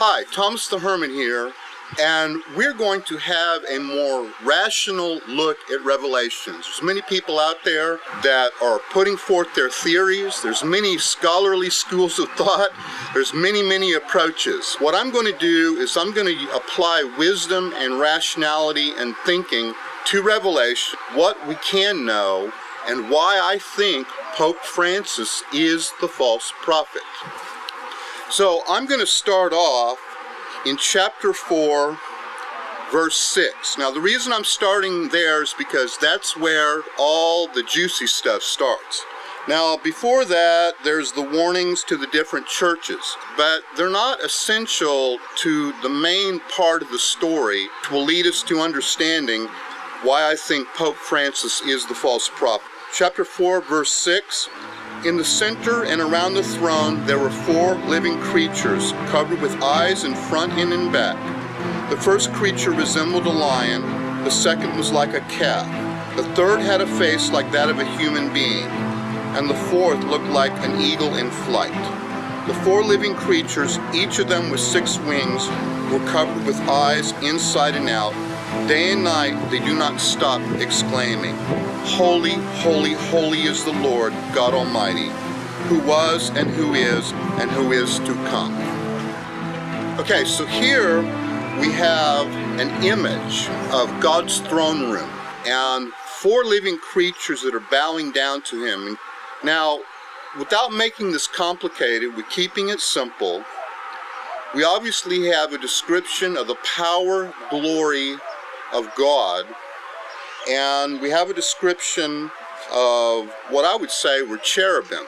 Hi, Thomas the Hermit here, and we're going to have a more rational look at Revelations. There's many people out there that are putting forth their theories. There's many scholarly schools of thought. There's many approaches. What I'm going to do is I'm going to apply wisdom and rationality and thinking to Revelation, what we can know, and why I think Pope Francis is the false prophet. So I'm going to start off in chapter 4, verse 6. Now the reason I'm starting there is because that's where all the juicy stuff starts. Now before that, there's the warnings to the different churches, but they're not essential to the main part of the story, which will lead us to understanding why I think Pope Francis is the false prophet. Chapter 4, verse 6. In the center and around the throne there were 4 living creatures covered with eyes in front and in back. The first creature resembled a lion, the second was like a calf, the third had a face like that of a human being, and the fourth looked like an eagle in flight. The 4 living creatures, each of them with 6 wings, were covered with eyes inside and out. Day and night they do not stop exclaiming, "Holy, holy, holy is the Lord God Almighty, who was and who is to come." Okay, so here we have an image of God's throne room and 4 living creatures that are bowing down to him. Now, without making this complicated, we're keeping it simple. We obviously have a description of the power, glory of God, and we have a description of what I would say were cherubim.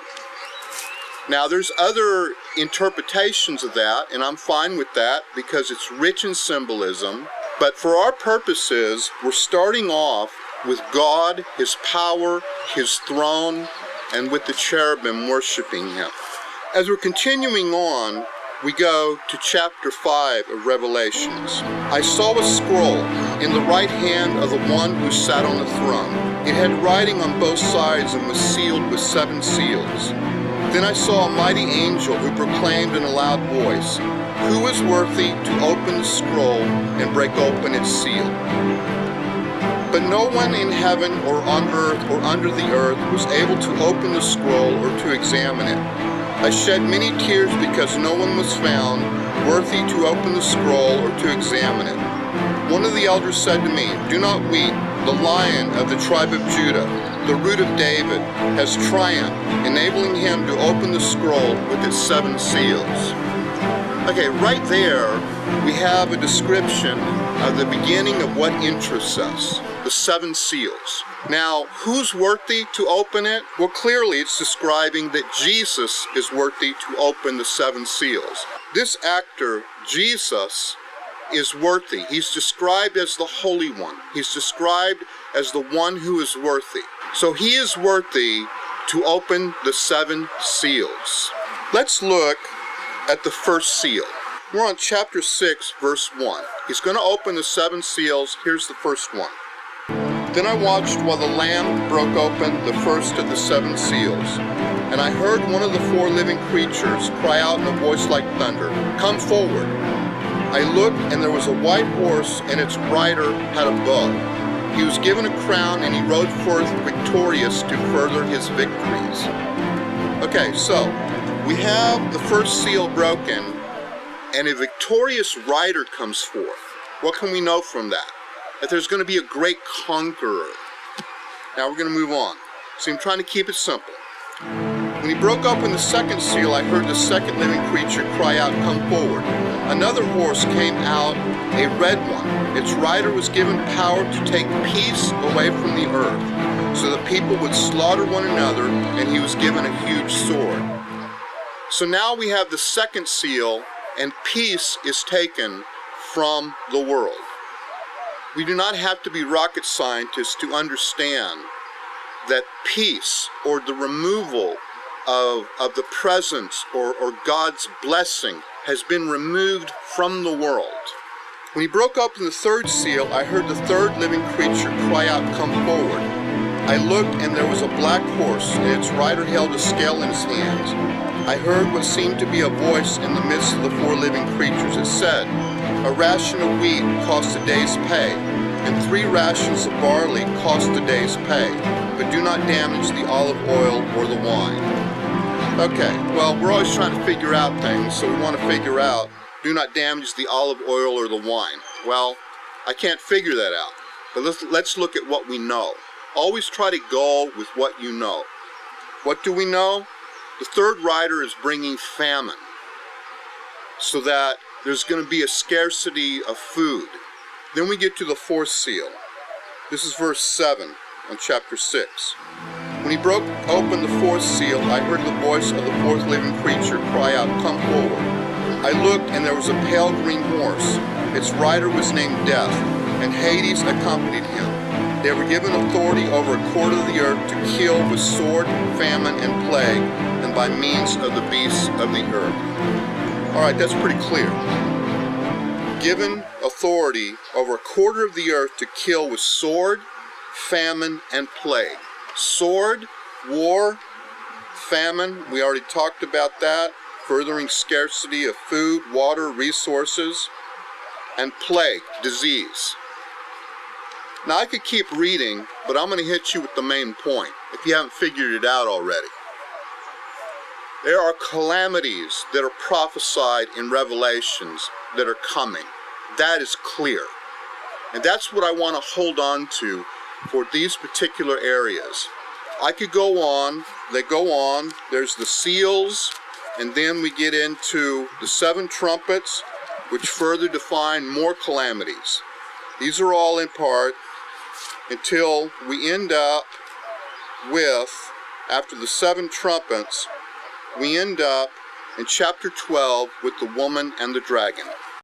Now there's other interpretations of that, and I'm fine with that because it's rich in symbolism, but for our purposes we're starting off with God, his power, his throne, and with the cherubim worshiping him. As we're continuing on, we go to chapter 5 of Revelations. I saw a scroll in the right hand of the one who sat on the throne. It had writing on both sides and was sealed with 7 seals. Then I saw a mighty angel who proclaimed in a loud voice, "Who is worthy to open the scroll and break open its seal?" But no one in heaven or on earth or under the earth was able to open the scroll or to examine it. I shed many tears because no one was found worthy to open the scroll or to examine it. One of the elders said to me, "Do not weep. The Lion of the tribe of Judah, the Root of David, has triumphed, enabling him to open the scroll with its 7 seals." Okay, right there we have a description of the beginning of what interests us, the 7 seals. Now, who's worthy to open it? Well, clearly it's describing that Jesus is worthy to open the 7 seals. This actor, Jesus, is worthy. He's described as the Holy One. He's described as the one who is worthy. So he is worthy to open the 7 seals. Let's look at the first seal. We're on chapter 6, verse 1. He's going to open the 7 seals. Here's the first one. Then I watched while the Lamb broke open the first of the 7 seals, and I heard one of the 4 living creatures cry out in a voice like thunder, "Come forward." I looked, and there was a white horse, and its rider had a bow. He was given a crown, and he rode forth victorious to further his victories. Okay, so we have the first seal broken, and a victorious rider comes forth. What can we know from that? That there's going to be a great conqueror. Now we're going to move on. So I'm trying to keep it simple. When he broke open the second seal, I heard the second living creature cry out, "Come forward." Another horse came out, a red one. Its rider was given power to take peace away from the earth, so that people would slaughter one another, and he was given a huge sword. So now we have the second seal, and peace is taken from the world. We do not have to be rocket scientists to understand that peace, or the removal of the presence or God's blessing, has been removed from the world. When he broke open the third seal, I heard the third living creature cry out, "Come forward." I looked, and there was a black horse, and its rider held a scale in his hands. I heard what seemed to be a voice in the midst of the four living creatures. It said, "A ration of wheat costs a day's pay, and 3 rations of barley cost a day's pay, but do not damage the olive oil or the wine." Okay, well, we're always trying to figure out things, so we want to figure out, do not damage the olive oil or the wine. Well, I can't figure that out, but let's look at what we know. Always try to go with what you know. What do we know? The third rider is bringing famine, so that there's going to be a scarcity of food. Then we get to the fourth seal. This is verse 7 on chapter 6. When he broke open the fourth seal, I heard the voice of the fourth living creature cry out, "Come forward." I looked, and there was a pale green horse. Its rider was named Death, and Hades accompanied him. They were given authority over a quarter of the earth to kill with sword, famine, and plague, and by means of the beasts of the earth. All right, that's pretty clear. Given authority over a quarter of the earth to kill with sword, famine, and plague. Sword, war, famine, we already talked about that, furthering scarcity of food, water, resources, and plague, disease. Now I could keep reading, but I'm going to hit you with the main point, if you haven't figured it out already. There are calamities that are prophesied in Revelations that are coming. That is clear. And that's what I want to hold on to for these particular areas. I could go on, they go on, there's the seals, and then we get into the 7 trumpets, which further define more calamities. These are all in part until we end up with, after the 7 trumpets, we end up in chapter 12 with the woman and the dragon.